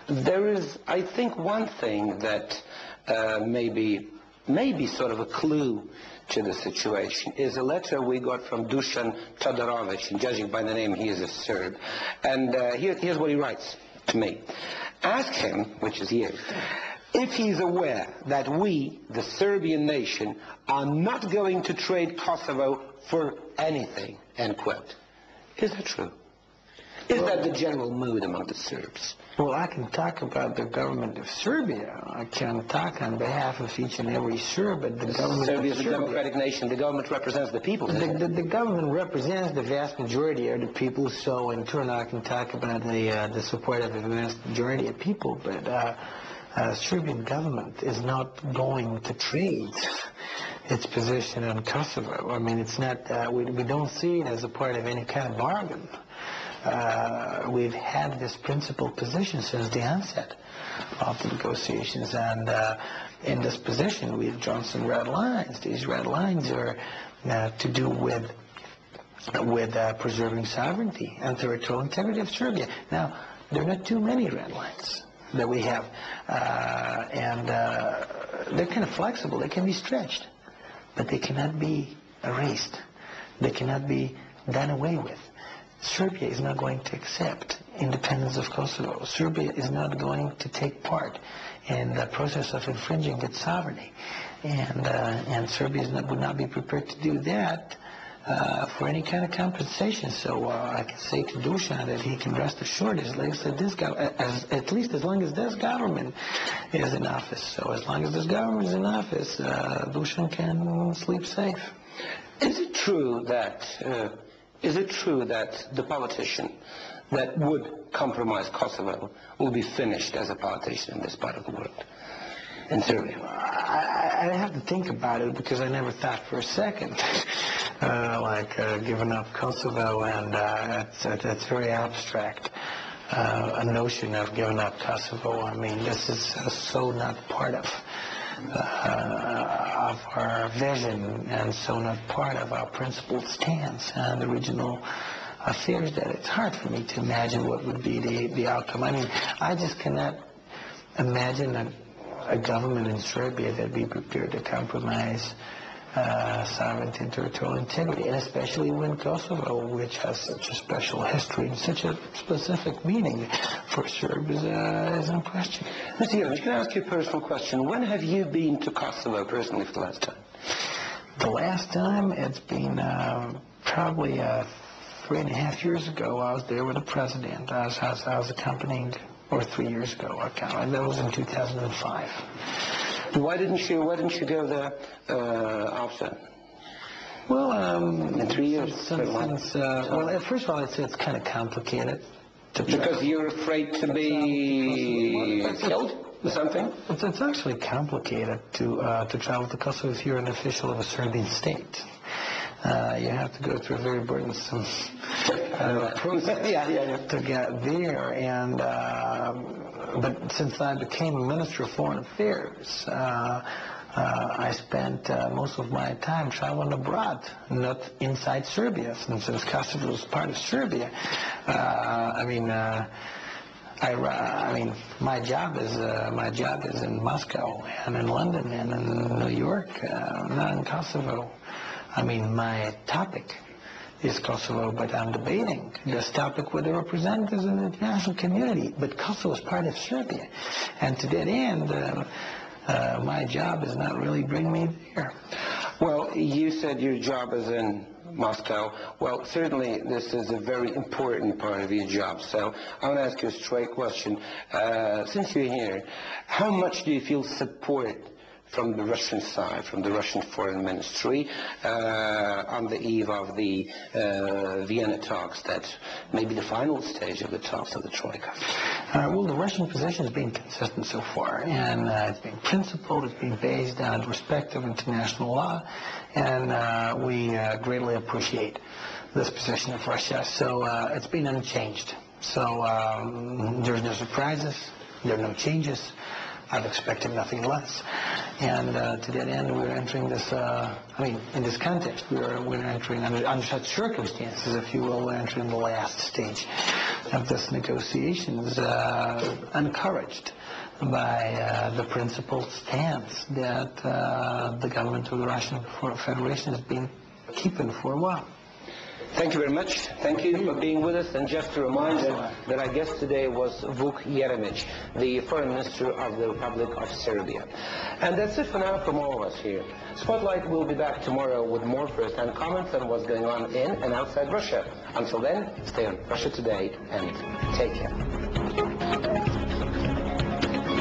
There is, I think, one thing that maybe sort of a clue to the situation is a letter we got from Dusan Todorovic, and judging by the name, he is a Serb. And here's what he writes to me. Ask him, which is you, if he's aware that we, the Serbian nation, are not going to trade Kosovo for anything, end quote. Is that true? Is that the general mood among the Serbs? Well, I can talk about the government of Serbia. I can talk on behalf of each and every Serb, but the government Serbia of is a democratic nation. The government represents the people. The government represents the vast majority of the people, so in turn I can talk about the support of the vast majority of people, but Serbian government is not going to trade its position on Kosovo. I mean, it's not, we don't see it as a part of any kind of bargain. We've had this principled position since the onset of the negotiations, and in this position we've drawn some red lines. These red lines are to do with preserving sovereignty and territorial integrity of Serbia. Now, there are not too many red lines that we have, and they're kind of flexible. They can be stretched, but they cannot be erased. They cannot be done away with. Serbia is not going to accept independence of Kosovo. Serbia is not going to take part in the process of infringing its sovereignty, and Serbia would not be prepared to do that for any kind of compensation. So I can say to Dusan that he can rest assured, at least as long as this government is in office. So as long as this government is in office, Dusan can sleep safe. Is it true that the politician that would compromise Kosovo will be finished as a politician in this part of the world, in Serbia? I have to think about it, because I never thought for a second giving up Kosovo, and that's very abstract. A notion of giving up Kosovo. I mean, this is so not part of our vision, and so not part of our principled stance on the regional affairs, that it's hard for me to imagine what would be the outcome. I mean, I just cannot imagine a government in Serbia that would be prepared to compromise sovereignty and territorial integrity, and especially when Kosovo, which has such a special history and such a specific meaning for Serbs, is in question. Mr. Jeremić, can I ask you a personal question? When have you been to Kosovo personally for the last time? The last time, it's been probably 3.5 years ago. I was there with the president. I was accompanying, or 3 years ago. That was in 2005. Why didn't you go there after? Well, in 3 years. Well, first of all, it's kind of complicated. Because you're afraid to be killed or something? It's actually complicated to travel to Kosovo if you're an official of a Serbian state. You have to go through a very burdensome process to get there, and but since I became a Minister of Foreign Affairs, I spent most of my time traveling abroad, not inside Serbia, since Kosovo was part of Serbia. My job is in Moscow and in London and in New York, not in Kosovo. I mean, my topic is Kosovo, but I'm debating this topic with the representatives in the international community. But Kosovo is part of Serbia, and to that end, my job is not really bring me there. Well, you said your job is in Moscow. Well, certainly this is a very important part of your job. So I want to ask you a straight question. Since you're here, how much do you feel support from the Russian side, from the Russian Foreign Ministry, on the eve of the Vienna talks, that may be the final stage of the talks of the Troika? Well, the Russian position has been consistent so far, and it's been principled, it's been based on respect of international law, and we greatly appreciate this position of Russia. So it's been unchanged. So there's no surprises, there are no changes. I've expected nothing less. And to that end, we're entering this, in this context, we're entering, under such circumstances, if you will, we're entering the last stage of this negotiations encouraged by the principled stance that the government of the Russian Federation has been keeping for a while. Thank you very much. Thank you for being with us. And just to remind you that our guest today was Vuk Jeremić, the Foreign Minister of the Republic of Serbia. And that's it for now from all of us here. Spotlight will be back tomorrow with more first-hand comments on what's going on in and outside Russia. Until then, stay on Russia Today and take care.